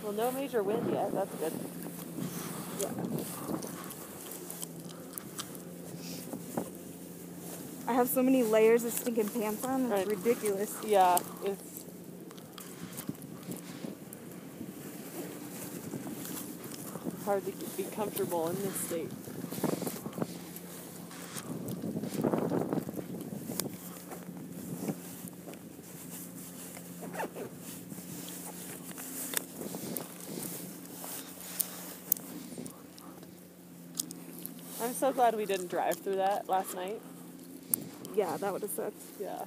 Well, no major wind yet. That's good. Yeah. I have so many layers of stinking pants on. It's Right. ridiculous. Yeah, it's hard to be comfortable in this state. I'm so glad we didn't drive through that last night. Yeah, that would have sucked. Yeah.